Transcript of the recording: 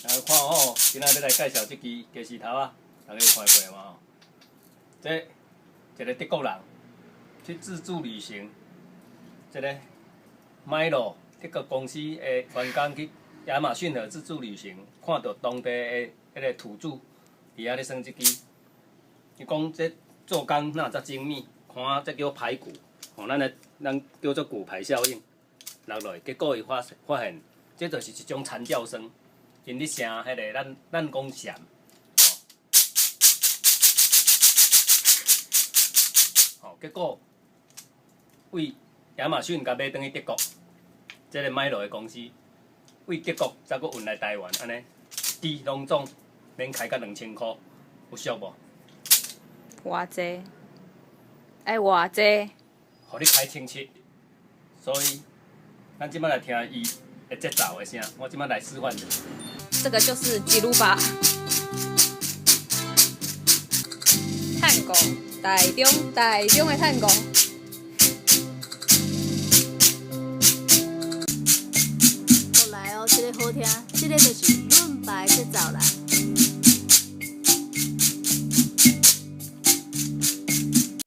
看吼，今仔要来介绍这支鸡丝头啊，大家有看过嘛吼？这一个德国人去自助旅行，这个麦罗德国公司的员工去亚马逊河自助旅行，看到当地的迄个土著伫遐咧耍这支，伊讲这做工哪遮精密，看这叫排骨，吼，咱叫做骨牌效应落落，结果伊发现，这就是一种惨叫声。因咧声迄个咱讲闪，吼，结果为亚马逊甲买转去德国，即个麦罗的公司为德国再搁运来台湾，安尼支拢总免开到2000块，有俗无？偌济？爱偌济？互你开清晰，所以咱即摆来听伊的节奏的声，我即摆来示范者。这个就是吉鲁巴探戈，台中的探戈。